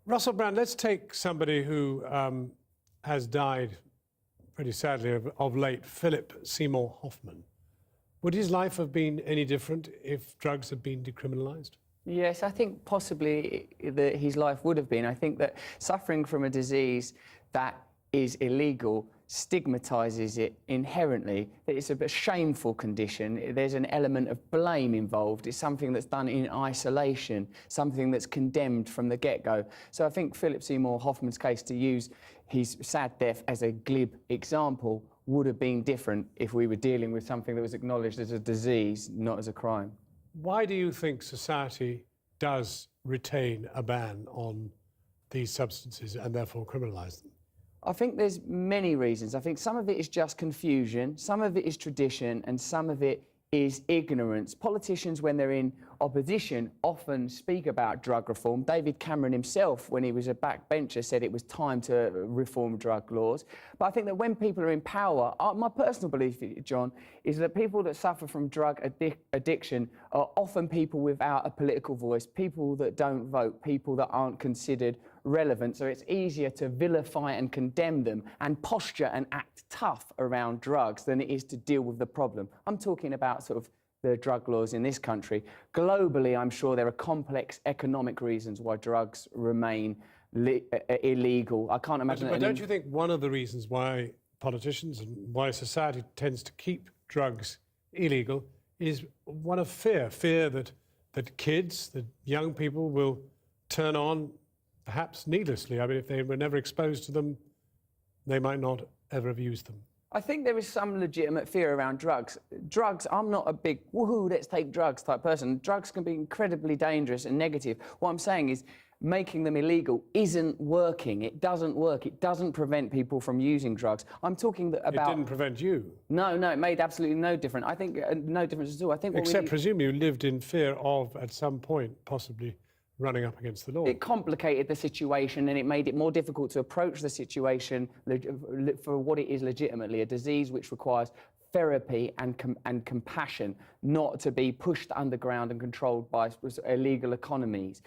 Russell Brand, let's take somebody who has died pretty sadly of late, Philip Seymour Hoffman. Would his life have been any different if drugs had been decriminalised? Yes, I think possibly that his life would have been. I think that suffering from a disease that is illegal stigmatises it inherently. It's a shameful condition. There's an element of blame involved. It's something that's done in isolation, something that's condemned from the get-go. So I think Philip Seymour Hoffman's case, to use his sad death as a glib example, would have been different if we were dealing with something that was acknowledged as a disease, not as a crime. Why do you think society does retain a ban on these substances and therefore criminalise them? I think there's many reasons. I think some of it is just confusion, some of it is tradition, and some of it is ignorance. Politicians, when they're in opposition, often speak about drug reform. David Cameron himself, when he was a backbencher, said it was time to reform drug laws. But I think that when people are in power, my personal belief, John, is that people that suffer from drug addiction are often people without a political voice, people that don't vote, people that aren't considered relevant. So it's easier to vilify and condemn them and posture and act tough around drugs than it is to deal with the problem. I'm talking about sort of the drug laws in this country. Globally, I'm sure there are complex economic reasons why drugs remain illegal. I can't imagine... But don't you think one of the reasons why politicians and why society tends to keep drugs illegal is one of fear that kids, that young people will turn on, perhaps needlessly. I mean, if they were never exposed to them, they might not ever have used them. I think there is some legitimate fear around drugs. Drugs, I'm not a big, woohoo, let's take drugs type person. Drugs can be incredibly dangerous and negative. What I'm saying is making them illegal isn't working. It doesn't work. It doesn't prevent people from using drugs. I'm talking about... It didn't prevent you? No, it made absolutely no difference. I think no difference at all. I think Except presumably you lived in fear of, at some point, possibly running up against the law. It complicated the situation and it made it more difficult to approach the situation for what it is legitimately, a disease which requires therapy and compassion, not to be pushed underground and controlled by illegal economies.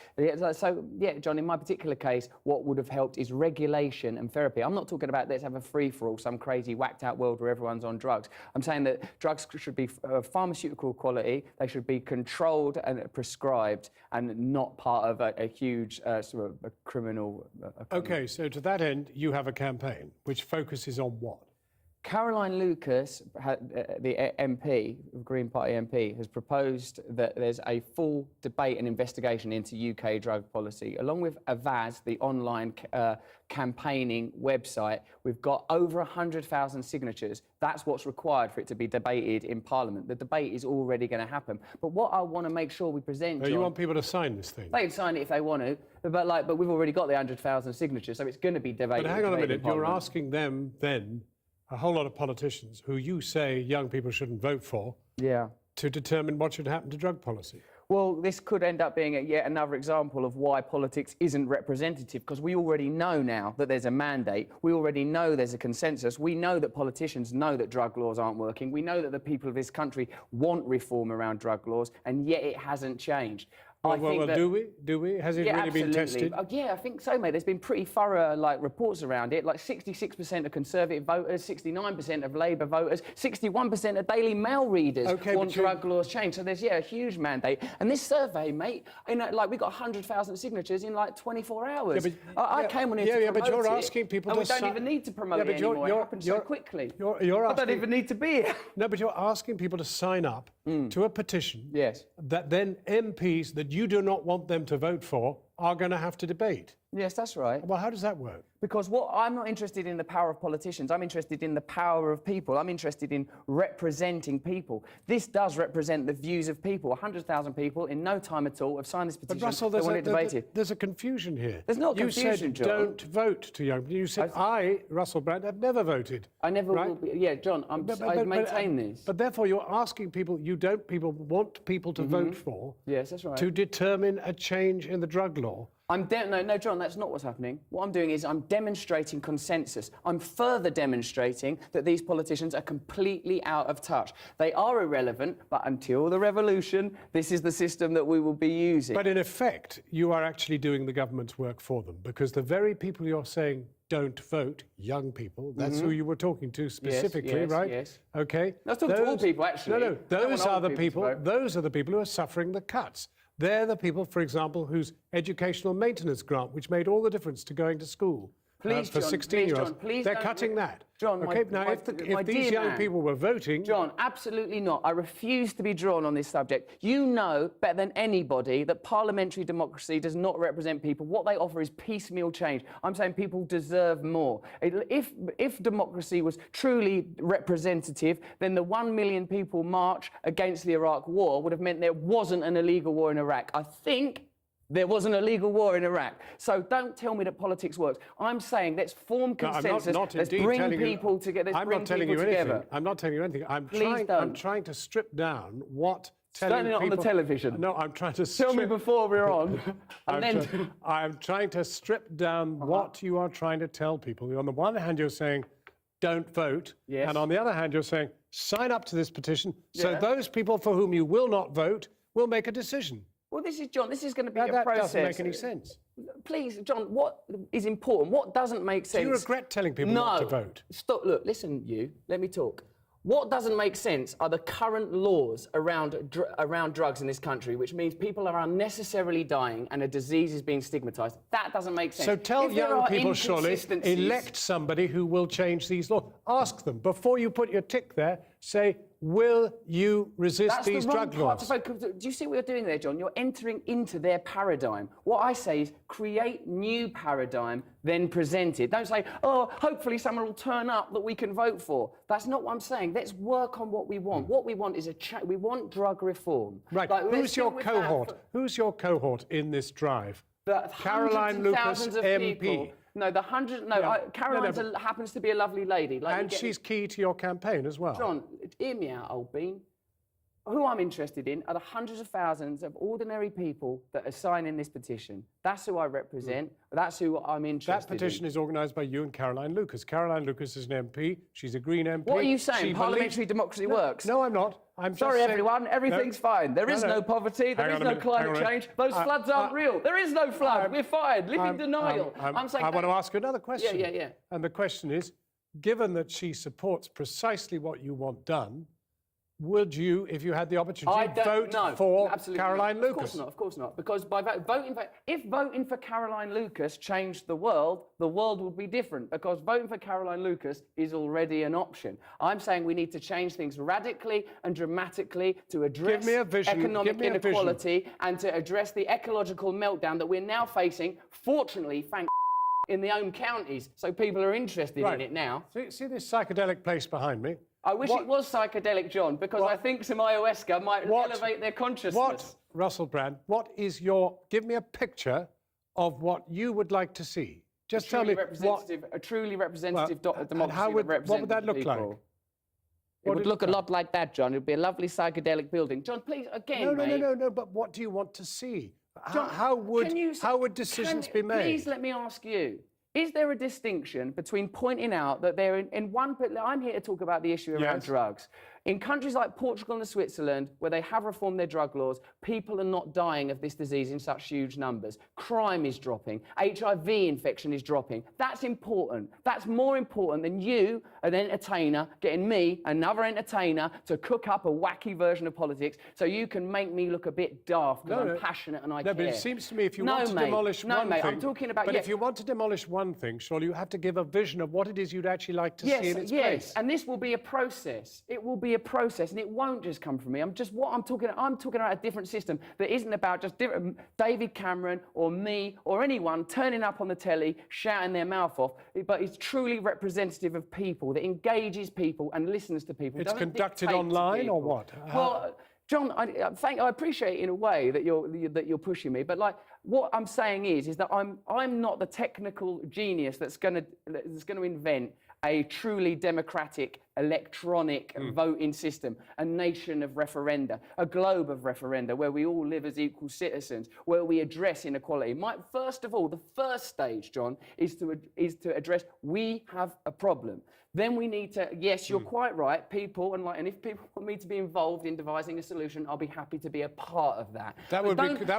So, yeah, John, in my particular case, what would have helped is regulation and therapy. I'm not talking about let's have a free-for-all, some crazy whacked-out world where everyone's on drugs. I'm saying that drugs should be pharmaceutical quality, they should be controlled and prescribed and not part of a huge sort of a criminal... OK, so to that end, you have a campaign which focuses on what? Caroline Lucas, the MP, Green Party MP, has proposed that there's a full debate and investigation into UK drug policy. Along with Avaz, the online campaigning website, we've got over 100,000 signatures. That's what's required for it to be debated in Parliament. The debate is already going to happen. But what I want to make sure we present, John, you want people to sign this thing? They can sign it if they want to, but we've already got the 100,000 signatures, so it's going to be debated. But hang on a minute, you're asking them then, a whole lot of politicians who you say young people shouldn't vote for, to determine what should happen to drug policy. Well, this could end up being yet another example of why politics isn't representative, because we already know now that there's a mandate. We already know there's a consensus. We know that politicians know that drug laws aren't working. We know that the people of this country want reform around drug laws, and yet it hasn't changed. Do we? Has it really been tested? Yeah, I think so, mate. There's been pretty thorough reports around it. Like 66% of Conservative voters, 69% of Labour voters, 61% of Daily Mail readers want drug laws changed. So there's a huge mandate. And this survey, mate, we got 100,000 signatures in 24 hours. I came on here to promote but you're asking people and to we don't even need to promote it anymore. It happens so quickly. I don't even need to be here. No, but you're asking people to sign up to a petition that then MPs that you do not want them to vote for are going to have to debate. Yes, that's right. Well, how does that work? Because I'm not interested in the power of politicians. I'm interested in the power of people. I'm interested in representing people. This does represent the views of people. 100,000 people in no time at all have signed this petition. But Russell, there's a confusion here. There's no confusion, John. You said don't vote to young people. You said Russell Brand, have never voted. I never will be. Yeah, John, I maintain this. But therefore you're asking people people want people to vote for. Yes, that's right. To determine a change in the drug law. No, John, that's not what's happening. What I'm doing is I'm demonstrating consensus. I'm further demonstrating that these politicians are completely out of touch. They are irrelevant, but until the revolution, this is the system that we will be using. But in effect, you are actually doing the government's work for them, because the very people you're saying don't vote, young people, that's who you were talking to specifically, yes, right? Yes. Okay. That's talking to all people, actually. No, those are the people. Those are the people who are suffering the cuts. They're the people, for example, whose educational maintenance grant, which made all the difference to going to school for 16-year-olds, they're cutting that. John, okay, now if these young people were voting... John, absolutely not. I refuse to be drawn on this subject. You know better than anybody that parliamentary democracy does not represent people. What they offer is piecemeal change. I'm saying people deserve more. If democracy was truly representative, then the 1 million people march against the Iraq war would have meant there wasn't an illegal war in Iraq. I think there was an illegal war in Iraq. So don't tell me that politics works. I'm saying let's form consensus. Let's bring people together. I'm not telling you anything. I'm not telling you anything. I'm trying to strip down what telling people... Certainly not on the television. No, I'm trying to tell me before we're on. I'm trying to strip down what you are trying to tell people. On the one hand, you're saying, don't vote. Yes. And on the other hand, you're saying, sign up to this petition so those people for whom you will not vote will make a decision. Well, John, this is going to be a process. That doesn't make any sense. Please, John, what is important? What doesn't make sense? Do you regret telling people not to vote? Stop. Look, listen, let me talk. What doesn't make sense are the current laws around drugs in this country, which means people are unnecessarily dying and a disease is being stigmatised. That doesn't make sense. So tell young people, surely, elect somebody who will change these laws. Ask them, before you put your tick there, say, will you resist these drug laws? Do you see what you're doing there, John? You're entering into their paradigm. What I say is create new paradigm, then present it. Don't say, oh, hopefully someone will turn up that we can vote for. That's not what I'm saying. Let's work on what we want. What we want is we want drug reform. Right. Who's your cohort? Who's your cohort in this drive? Caroline Lucas, MP. No, Caroline happens to be a lovely lady. And she's key to your campaign as well. John, hear me out, old bean. Who I'm interested in are the hundreds of thousands of ordinary people that are signing this petition. That's who I represent. That's who I'm interested in. That petition is organised by you and Caroline Lucas. Caroline Lucas is an MP. She's a Green MP. What are you saying? Parliamentary democracy works? No, I'm not. I'm sorry, everyone. Everything's fine. There is no poverty. There is no climate change. Those floods aren't real. There is no flood. We're fine. Live in denial. I'm saying. I want to ask you another question. Yeah. And the question is, given that she supports precisely what you want done, would you, if you had the opportunity, vote for Caroline Lucas? Of course not. Because by if voting for Caroline Lucas changed the world would be different. Because voting for Caroline Lucas is already an option. I'm saying we need to change things radically and dramatically to address economic inequality and to address the ecological meltdown that we're now facing. Fortunately, in the home counties, so people are interested in it now. See this psychedelic place behind me? I wish it was psychedelic, John, because I think some ayahuasca might elevate their consciousness. Russell Brand, give me a picture of what you would like to see. Just tell me a truly representative democracy what would that look like? It would look a lot like that, John. It would be a lovely psychedelic building. John, please, again, No, but what do you want to see? John, how would decisions be made? Please let me ask you. Is there a distinction between pointing out that they're in one... I'm here to talk about the issue around drugs. In countries like Portugal and Switzerland, where they have reformed their drug laws, people are not dying of this disease in such huge numbers. Crime is dropping. HIV infection is dropping. That's important. That's more important than you, an entertainer, getting me, another entertainer, to cook up a wacky version of politics so you can make me look a bit daft because I'm passionate and I care. No, but it seems to me if you want to demolish one thing... I'm talking about... But if you want to demolish one thing, surely you have to give a vision of what it is you'd actually like to see in its place. Yes, and this will be a process. It will be a process, and it won't just come from me. I'm talking about a different system that isn't about just David Cameron or me or anyone turning up on the telly, shouting their mouth off, but it's truly representative of people, that engages people and listens to people. It's conducted online or what? Well, John, I appreciate in a way that you're pushing me, but what I'm saying is that I'm not the technical genius that's going to invent a truly democratic electronic voting system, a nation of referenda, a globe of referenda where we all live as equal citizens, where we address inequality. First of all, the first stage, John, is to address we have a problem. Then we need to, yes, you're quite right, people, and if people want me to be involved in devising a solution, I'll be happy to be a part of that. That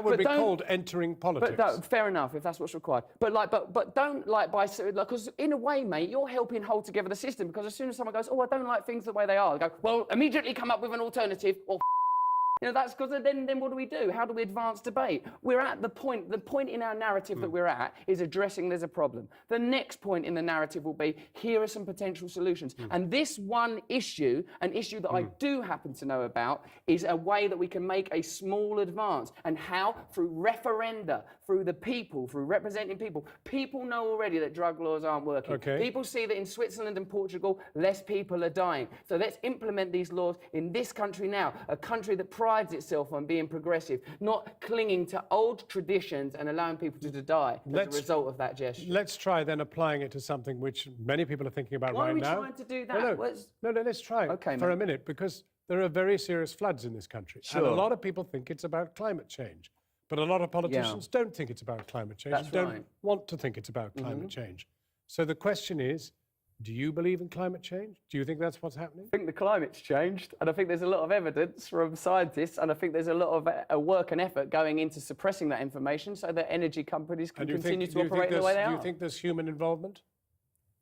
would be called entering politics. But fair enough, if that's what's required. But don't because in a way, mate, you're helping hold together the system, because as soon as someone goes, oh, I don't like things the way they are, I go, well, immediately come up with an alternative, or that's because then what do? How do we advance debate? We're at the point in our narrative that we're at is addressing there's a problem. The next point in the narrative will be, here are some potential solutions. And this one issue, an issue that I do happen to know about, is a way that we can make a small advance. And how? Through referenda, through the people, through representing people. People know already that drug laws aren't working. Okay. People see that in Switzerland and Portugal, less people are dying. So let's implement these laws in this country now, a country that prides itself on being progressive, not clinging to old traditions and allowing people to die as a result of that gesture. Let's try then applying it to something which many people are thinking about right now. Why are we trying to do that? No, let's try for a minute, because there are very serious floods in this country. Sure. And a lot of people think it's about climate change. But a lot of politicians don't think it's about climate change. That's don't want to think it's about climate change. So the question is, do you believe in climate change? Do you think that's what's happening? I think the climate's changed, and I think there's a lot of evidence from scientists, and I think there's a lot of work and effort going into suppressing that information so that energy companies can continue to operate the way they are. Do you think there's human involvement?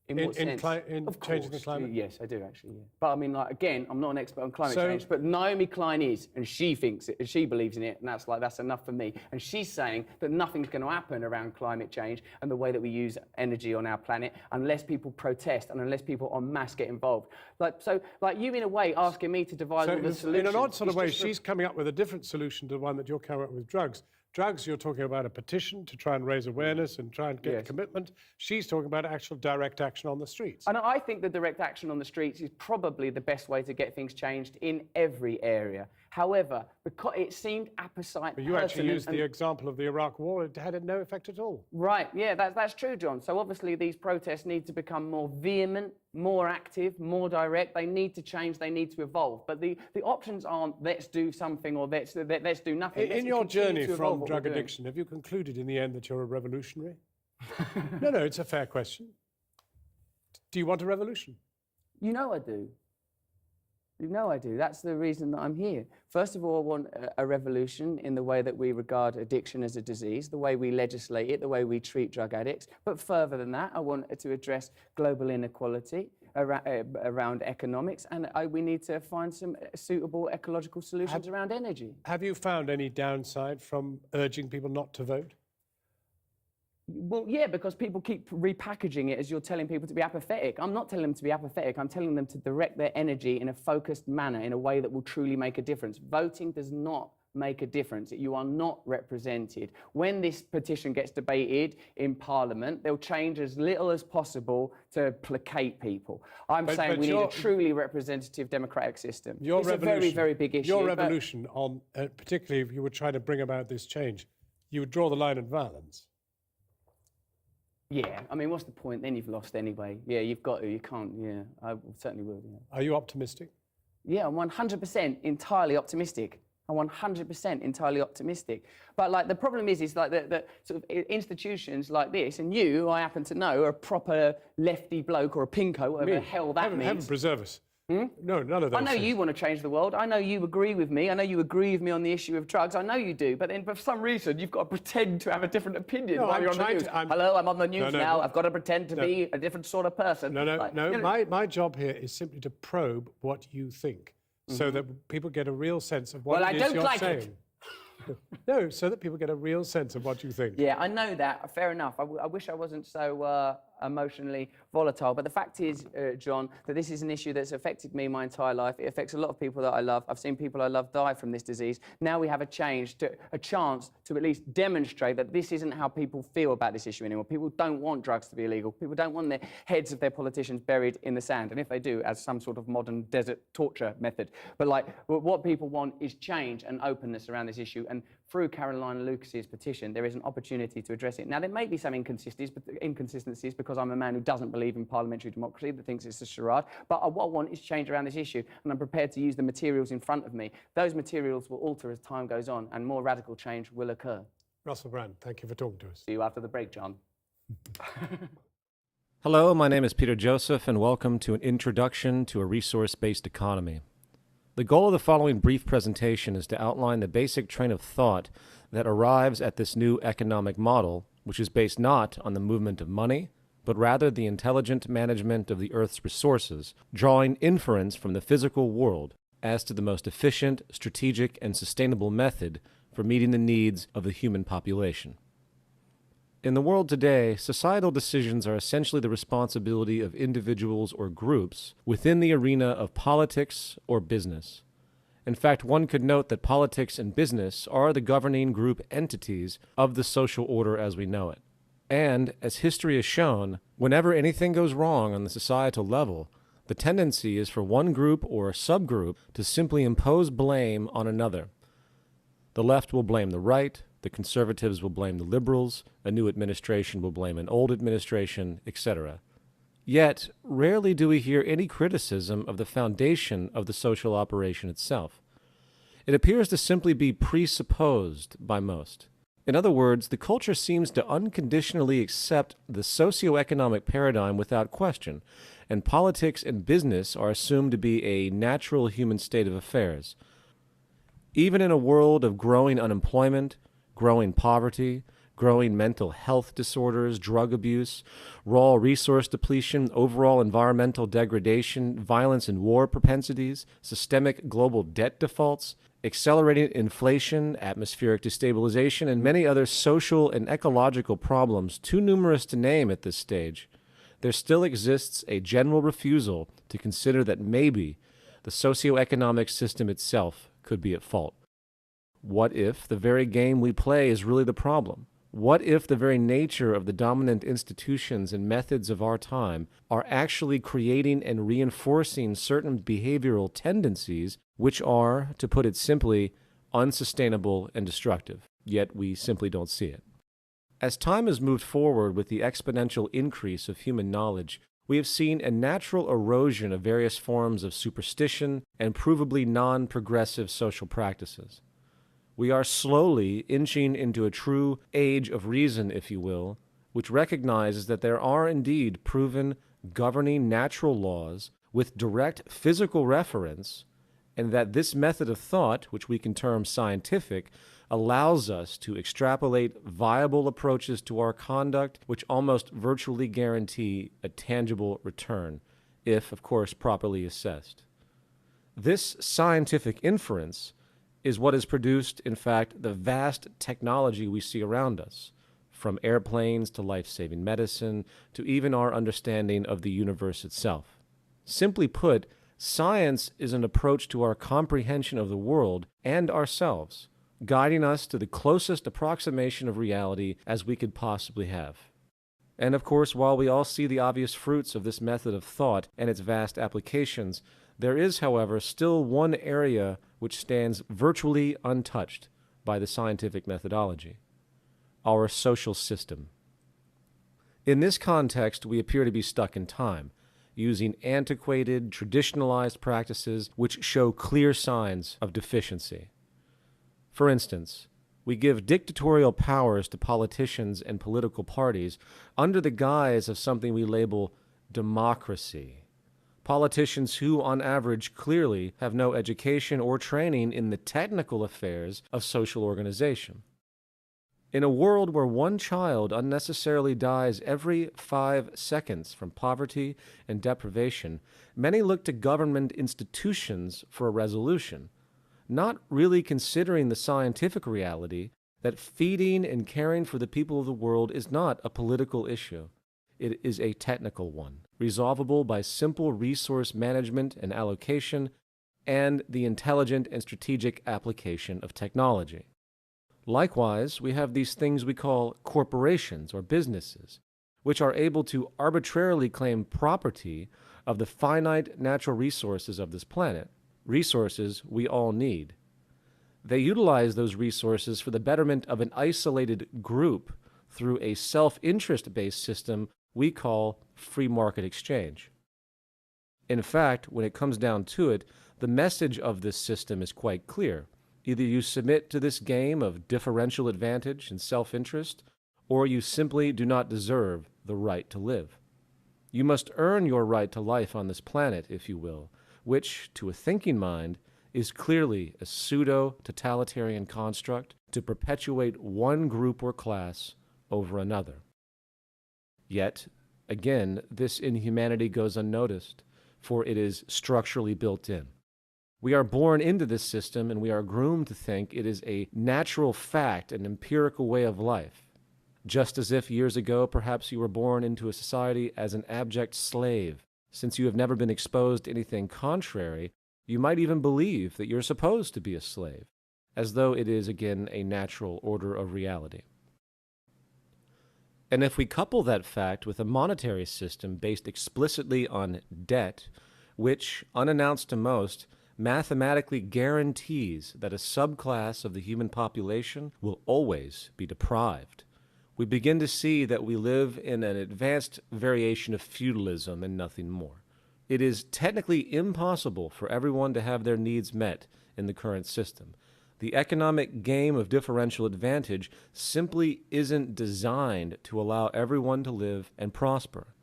In what sense? In changing the climate? Yes, I do actually. Yeah. But I mean, again, I'm not an expert on climate change, but Naomi Klein is, and she thinks it, and she believes in it, and that's enough for me. And she's saying that nothing's going to happen around climate change and the way that we use energy on our planet unless people protest and unless people en masse get involved. You in a way asking me to devise all the solutions. In an odd sort of way, she's coming up with a different solution to the one that you're coming up with drugs. Drugs, you're talking about a petition to try and raise awareness and try and get commitment. She's talking about actual direct action on the streets. And I think the direct action on the streets is probably the best way to get things changed in every area. However, because it seemed apposite. But you actually used the example of the Iraq War. It had no effect at all. Right, yeah, that's true, John. So obviously these protests need to become more vehement, more active, more direct. They need to change, they need to evolve. But the options aren't let's do something or let's do nothing. In your journey from drug addiction, have you concluded in the end that you're a revolutionary? No, it's a fair question. Do you want a revolution? You know I do. You know I do. That's the reason that I'm here. First of all, I want a revolution in the way that we regard addiction as a disease, the way we legislate it, the way we treat drug addicts. But further than that, I want to address global inequality around economics, and we need to find some suitable ecological solutions around energy. Have you found any downside from urging people not to vote? Well, yeah, because people keep repackaging it as you're telling people to be apathetic. I'm not telling them to be apathetic. I'm telling them to direct their energy in a focused manner, in a way that will truly make a difference. Voting does not make a difference. You are not represented. When this petition gets debated in Parliament, they'll change as little as possible to placate people. I'm saying we need a truly representative democratic system. It's a very, very big issue. Your revolution, on particularly if you were trying to bring about this change, you would draw the line at violence. Yeah, I mean, what's the point? Then you've lost anyway. Yeah, you've got to. You can't. Yeah, I certainly will. Yeah. Are you optimistic? Yeah, I'm 100% entirely optimistic. I'm 100% entirely optimistic. But the problem is like the sort of institutions like this, and you, I happen to know, are a proper lefty bloke or a pinko, whatever the hell that means. Heaven preserve us. No, none of those I know you want to change the world. I know you agree with me. I know you agree with me on the issue of drugs. I know you do. But then for some reason, you've got to pretend to have a different opinion while you're on the news. Hello, I'm on the news now. I've got to pretend to be a different sort of person. My job here is simply to probe what you think so that people get a real sense of what it is you're saying. No, so that people get a real sense of what you think. Yeah, I know that. Fair enough. I wish I wasn't so emotionally volatile. But the fact is, John, that this is an issue that's affected me my entire life. It affects a lot of people that I love. I've seen people I love die from this disease. Now we have a chance to at least demonstrate that this isn't how people feel about this issue anymore. People don't want drugs to be illegal. People don't want the heads of their politicians buried in the sand. And if they do, as some sort of modern desert torture method. But what people want is change and openness around this issue. And through Caroline Lucas's petition, there is an opportunity to address it. Now, there may be some inconsistencies because I'm a man who doesn't believe in parliamentary democracy, that thinks it's a charade, but what I want is change around this issue, and I'm prepared to use the materials in front of me. Those materials will alter as time goes on, and more radical change will occur. Russell Brand, thank you for talking to us. See you after the break, John. Hello, my name is Peter Joseph, and welcome to an introduction to a resource-based economy. The goal of the following brief presentation is to outline the basic train of thought that arrives at this new economic model, which is based not on the movement of money, but rather the intelligent management of the Earth's resources, drawing inference from the physical world as to the most efficient, strategic, and sustainable method for meeting the needs of the human population. In the world today, societal decisions are essentially the responsibility of individuals or groups within the arena of politics or business. In fact, one could note that politics and business are the governing group entities of the social order as we know it. And, as history has shown, whenever anything goes wrong on the societal level, the tendency is for one group or subgroup to simply impose blame on another. The left will blame the right, the conservatives will blame the liberals, a new administration will blame an old administration, etc. Yet, rarely do we hear any criticism of the foundation of the social operation itself. It appears to simply be presupposed by most. In other words, the culture seems to unconditionally accept the socioeconomic paradigm without question, and politics and business are assumed to be a natural human state of affairs. Even in a world of growing unemployment, growing poverty, growing mental health disorders, drug abuse, raw resource depletion, overall environmental degradation, violence and war propensities, systemic global debt defaults, accelerating inflation, atmospheric destabilization, and many other social and ecological problems too numerous to name at this stage, there still exists a general refusal to consider that maybe the socioeconomic system itself could be at fault. What if the very game we play is really the problem? What if the very nature of the dominant institutions and methods of our time are actually creating and reinforcing certain behavioral tendencies which are, to put it simply, unsustainable and destructive, yet we simply don't see it? As time has moved forward with the exponential increase of human knowledge, we have seen a natural erosion of various forms of superstition and provably non-progressive social practices. We are slowly inching into a true age of reason, if you will, which recognizes that there are indeed proven governing natural laws with direct physical reference, and that this method of thought, which we can term scientific, allows us to extrapolate viable approaches to our conduct which almost virtually guarantee a tangible return, if, of course, properly assessed. This scientific inference is what has produced, in fact, the vast technology we see around us, from airplanes to life-saving medicine to even our understanding of the universe itself. Simply put, science is an approach to our comprehension of the world and ourselves, guiding us to the closest approximation of reality as we could possibly have. And of course, while we all see the obvious fruits of this method of thought and its vast applications, there is, however, still one area which stands virtually untouched by the scientific methodology: our social system. In this context, we appear to be stuck in time, using antiquated, traditionalized practices which show clear signs of deficiency. For instance, we give dictatorial powers to politicians and political parties under the guise of something we label democracy. Politicians who, on average, clearly have no education or training in the technical affairs of social organization. In a world where one child unnecessarily dies every 5 seconds from poverty and deprivation, many look to government institutions for a resolution, not really considering the scientific reality that feeding and caring for the people of the world is not a political issue. It is a technical one, resolvable by simple resource management and allocation and the intelligent and strategic application of technology. Likewise, we have these things we call corporations or businesses, which are able to arbitrarily claim property of the finite natural resources of this planet, resources we all need. They utilize those resources for the betterment of an isolated group through a self-interest-based system we call free market exchange. In fact, when it comes down to it, the message of this system is quite clear. Either you submit to this game of differential advantage and self-interest, or you simply do not deserve the right to live. You must earn your right to life on this planet, if you will, which, to a thinking mind, is clearly a pseudo-totalitarian construct to perpetuate one group or class over another. Yet, again, this inhumanity goes unnoticed, for it is structurally built in. We are born into this system, and we are groomed to think it is a natural fact, an empirical way of life. Just as if years ago perhaps you were born into a society as an abject slave. Since you have never been exposed to anything contrary, you might even believe that you're supposed to be a slave, as though it is again a natural order of reality. And if we couple that fact with a monetary system based explicitly on debt, which, unannounced to most, mathematically guarantees that a subclass of the human population will always be deprived, we begin to see that we live in an advanced variation of feudalism and nothing more. It is technically impossible for everyone to have their needs met in the current system. The economic game of differential advantage simply isn't designed to allow everyone to live and prosper.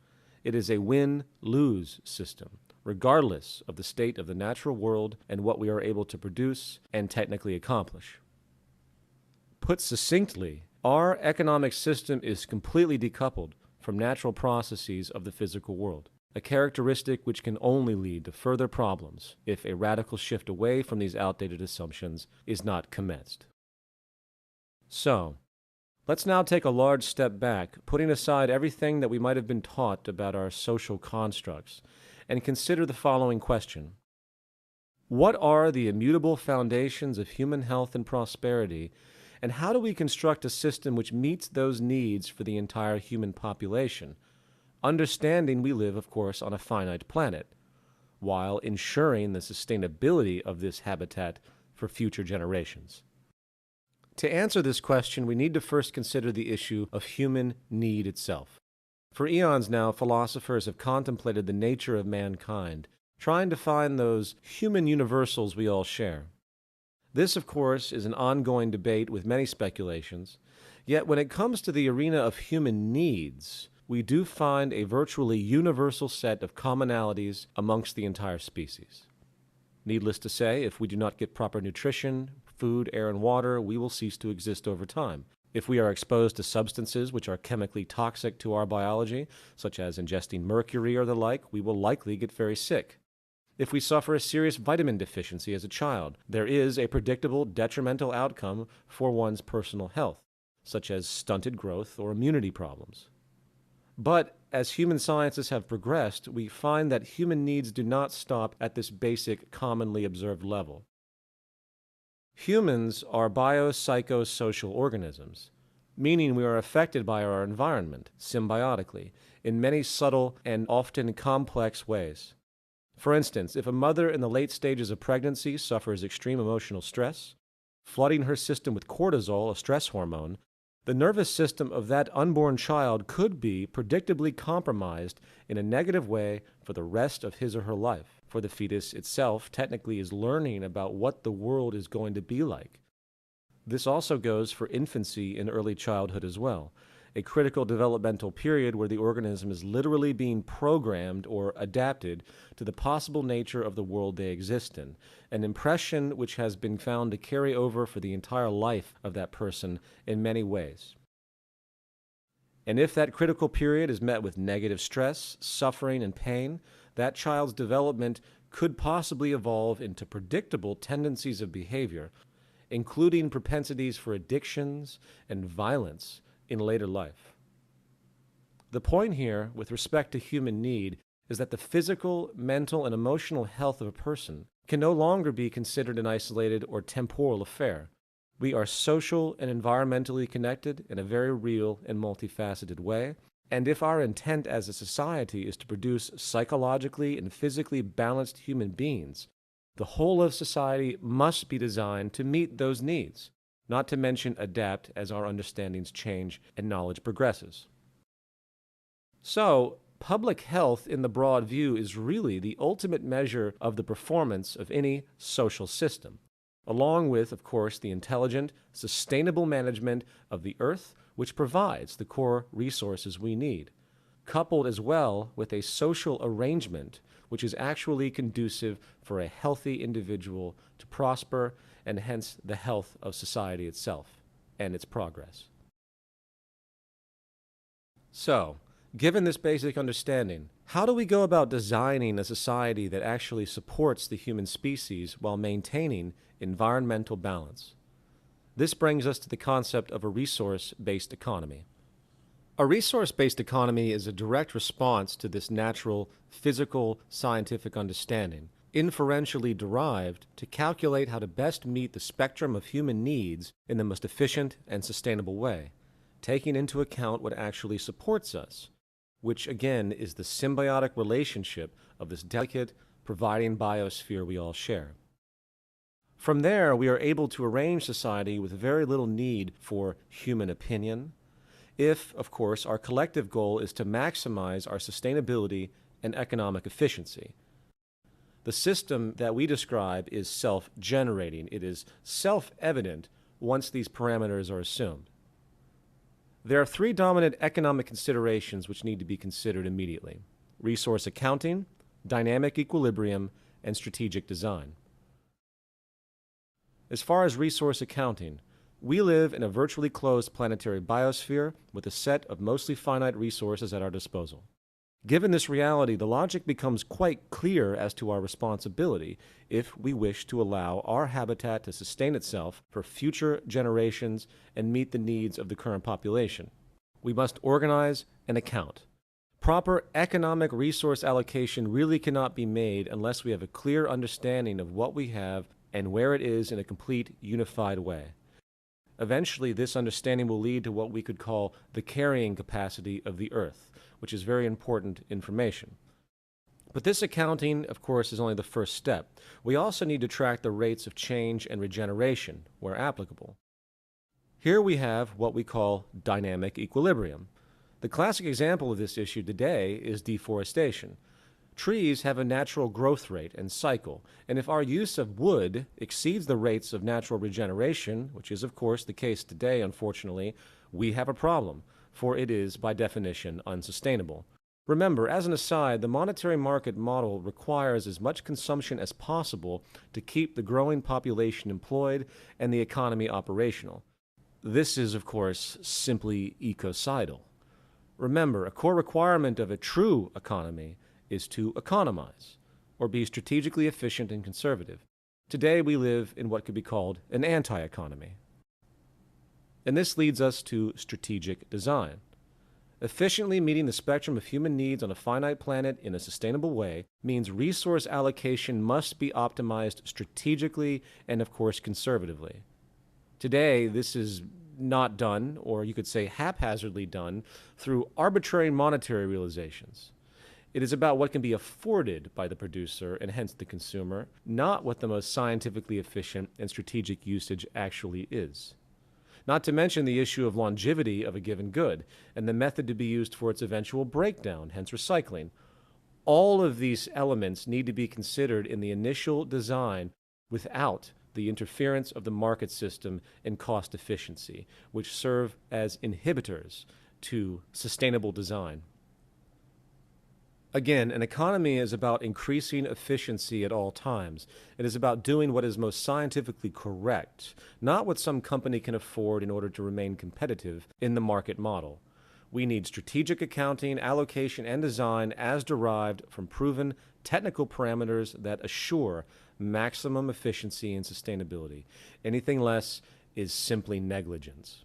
It is a win-lose system, regardless of the state of the natural world and what we are able to produce and technically accomplish. Put succinctly, our economic system is completely decoupled from natural processes of the physical world, a characteristic which can only lead to further problems if a radical shift away from these outdated assumptions is not commenced. So, let's now take a large step back, putting aside everything that we might have been taught about our social constructs, and consider the following question. What are the immutable foundations of human health and prosperity, and how do we construct a system which meets those needs for the entire human population, understanding we live, of course, on a finite planet, while ensuring the sustainability of this habitat for future generations? To answer this question, we need to first consider the issue of human need itself. For eons now, philosophers have contemplated the nature of mankind, trying to find those human universals we all share. This, of course, is an ongoing debate with many speculations, yet when it comes to the arena of human needs, we do find a virtually universal set of commonalities amongst the entire species. Needless to say, if we do not get proper nutrition, food, air, and water, we will cease to exist over time. If we are exposed to substances which are chemically toxic to our biology, such as ingesting mercury or the like, we will likely get very sick. If we suffer a serious vitamin deficiency as a child, there is a predictable detrimental outcome for one's personal health, such as stunted growth or immunity problems. But as human sciences have progressed, we find that human needs do not stop at this basic, commonly observed level. Humans are biopsychosocial organisms, meaning we are affected by our environment symbiotically in many subtle and often complex ways. For instance, if a mother in the late stages of pregnancy suffers extreme emotional stress, flooding her system with cortisol, a stress hormone, the nervous system of that unborn child could be predictably compromised in a negative way for the rest of his or her life, for the fetus itself technically is learning about what the world is going to be like. This also goes for infancy and early childhood as well, a critical developmental period where the organism is literally being programmed or adapted to the possible nature of the world they exist in, an impression which has been found to carry over for the entire life of that person in many ways. And if that critical period is met with negative stress, suffering, and pain, that child's development could possibly evolve into predictable tendencies of behavior, including propensities for addictions and violence in later life. The point here, with respect to human need, is that the physical, mental, and emotional health of a person can no longer be considered an isolated or temporal affair. We are social and environmentally connected in a very real and multifaceted way, and if our intent as a society is to produce psychologically and physically balanced human beings, The whole of society must be designed to meet those needs, not to mention adapt as our understandings change and knowledge progresses. So, public health in the broad view is really the ultimate measure of the performance of any social system, along with, of course, the intelligent, sustainable management of the earth, which provides the core resources we need, coupled as well with a social arrangement which is actually conducive for a healthy individual to prosper and hence the health of society itself and its progress. So, given this basic understanding, how do we go about designing a society that actually supports the human species while maintaining environmental balance? This brings us to the concept of a resource-based economy. A resource-based economy is a direct response to this natural, physical, scientific understanding, inferentially derived to calculate how to best meet the spectrum of human needs in the most efficient and sustainable way, taking into account what actually supports us, which again is the symbiotic relationship of this delicate, providing biosphere we all share. From there, we are able to arrange society with very little need for human opinion, if, of course, our collective goal is to maximize our sustainability and economic efficiency. The system that we describe is self-generating. It is self-evident once these parameters are assumed. There are three dominant economic considerations which need to be considered immediately: resource accounting, dynamic equilibrium, and strategic design. As far as resource accounting, we live in a virtually closed planetary biosphere with a set of mostly finite resources at our disposal. Given this reality, the logic becomes quite clear as to our responsibility if we wish to allow our habitat to sustain itself for future generations and meet the needs of the current population. We must organize and account. Proper economic resource allocation really cannot be made unless we have a clear understanding of what we have and where it is in a complete, unified way. Eventually, this understanding will lead to what we could call the carrying capacity of the Earth, which is very important information. But this accounting, of course, is only the first step. We also need to track the rates of change and regeneration, where applicable. Here we have what we call dynamic equilibrium. The classic example of this issue today is deforestation. Trees have a natural growth rate and cycle, and if our use of wood exceeds the rates of natural regeneration, which is of course the case today, unfortunately, we have a problem, for it is by definition unsustainable. Remember, as an aside, the monetary market model requires as much consumption as possible to keep the growing population employed and the economy operational. This is, of course, simply ecocidal. Remember, a core requirement of a true economy is to economize, or be strategically efficient and conservative. Today we live in what could be called an anti-economy. And this leads us to strategic design. Efficiently meeting the spectrum of human needs on a finite planet in a sustainable way means resource allocation must be optimized strategically and, of course, conservatively. Today, this is not done, or you could say haphazardly done, through arbitrary monetary realizations. It is about what can be afforded by the producer and hence the consumer, not what the most scientifically efficient and strategic usage actually is. Not to mention the issue of longevity of a given good and the method to be used for its eventual breakdown, hence recycling. All of these elements need to be considered in the initial design without the interference of the market system and cost efficiency, which serve as inhibitors to sustainable design. Again, an economy is about increasing efficiency at all times. It is about doing what is most scientifically correct, not what some company can afford in order to remain competitive in the market model. We need strategic accounting, allocation, and design as derived from proven technical parameters that assure maximum efficiency and sustainability. Anything less is simply negligence.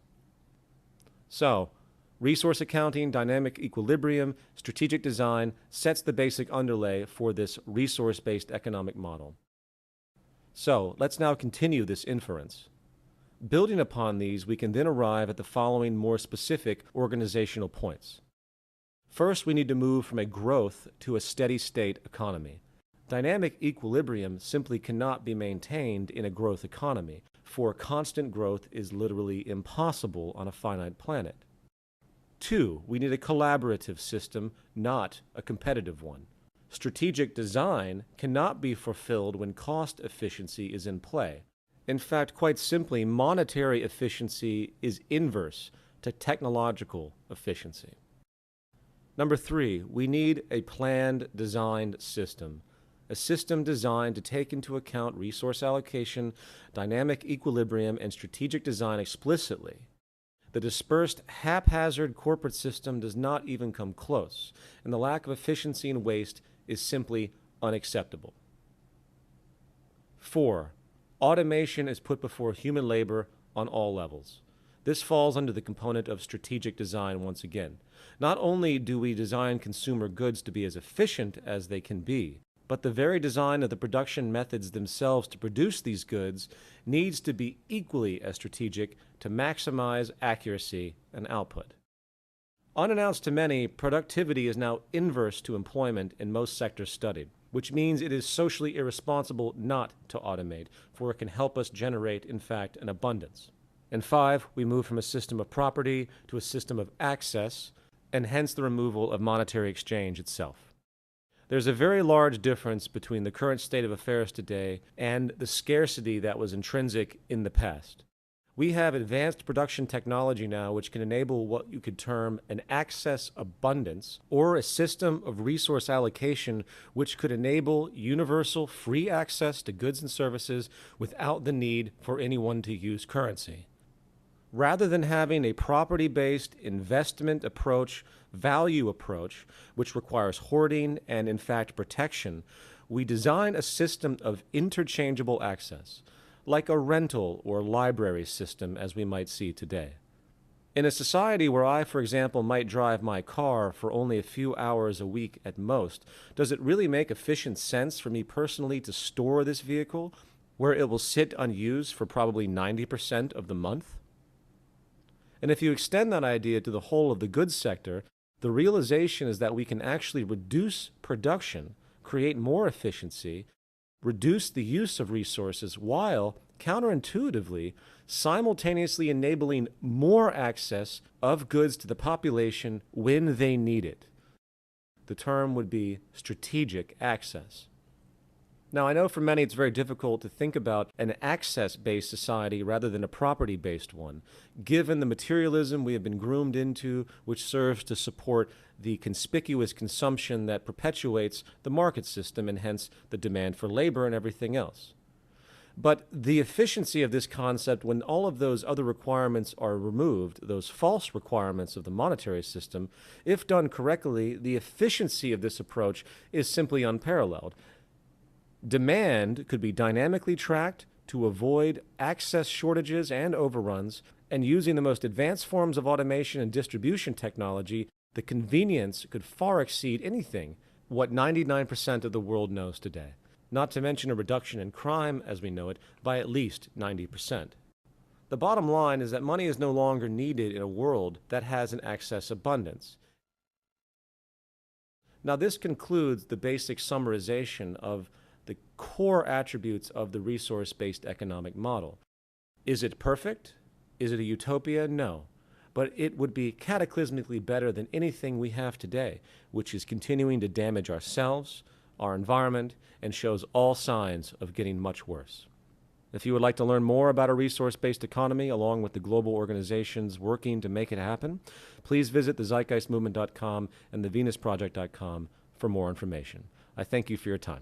So, resource accounting, dynamic equilibrium, strategic design sets the basic underlay for this resource-based economic model. So, let's now continue this inference. Building upon these, we can then arrive at the following more specific organizational points. First, we need to move from a growth to a steady state economy. Dynamic equilibrium simply cannot be maintained in a growth economy, for constant growth is literally impossible on a finite planet. 2, we need a collaborative system, not a competitive one. Strategic design cannot be fulfilled when cost efficiency is in play. In fact, quite simply, monetary efficiency is inverse to technological efficiency. Number 3, we need a planned, designed system. A system designed to take into account resource allocation, dynamic equilibrium, and strategic design explicitly. The dispersed, haphazard corporate system does not even come close, and the lack of efficiency and waste is simply unacceptable. 4, automation is put before human labor on all levels. This falls under the component of strategic design once again. Not only do we design consumer goods to be as efficient as they can be, but the very design of the production methods themselves to produce these goods needs to be equally as strategic to maximize accuracy and output. Unannounced to many, productivity is now inverse to employment in most sectors studied, which means it is socially irresponsible not to automate, for it can help us generate, in fact, an abundance. And 5, we move from a system of property to a system of access, and hence the removal of monetary exchange itself. There's a very large difference between the current state of affairs today and the scarcity that was intrinsic in the past. We have advanced production technology now which can enable what you could term an access abundance, or a system of resource allocation which could enable universal free access to goods and services without the need for anyone to use currency. Rather than having a property-based investment approach, value approach, which requires hoarding and, in fact, protection, we design a system of interchangeable access, like a rental or library system as we might see today. In a society where I, for example, might drive my car for only a few hours a week at most, does it really make efficient sense for me personally to store this vehicle where it will sit unused for probably 90% of the month? And if you extend that idea to the whole of the goods sector, the realization is that we can actually reduce production, create more efficiency, reduce the use of resources while, counterintuitively, simultaneously enabling more access of goods to the population when they need it. The term would be strategic access. Now, I know for many it's very difficult to think about an access-based society rather than a property-based one, given the materialism we have been groomed into, which serves to support the conspicuous consumption that perpetuates the market system and hence the demand for labor and everything else. But the efficiency of this concept, when all of those other requirements are removed, those false requirements of the monetary system, if done correctly, the efficiency of this approach is simply unparalleled. Demand could be dynamically tracked to avoid access shortages and overruns, and using the most advanced forms of automation and distribution technology, the convenience could far exceed anything what 99% of the world knows today, not to mention a reduction in crime as we know it by at least 90%. The bottom line is that money is no longer needed in a world that has an access abundance. Now, this concludes the basic summarization of the core attributes of the resource-based economic model. Is it perfect? Is it a utopia? No. But it would be cataclysmically better than anything we have today, which is continuing to damage ourselves, our environment, and shows all signs of getting much worse. If you would like to learn more about a resource-based economy along with the global organizations working to make it happen, please visit thezeitgeistmovement.com and thevenusproject.com for more information. I thank you for your time.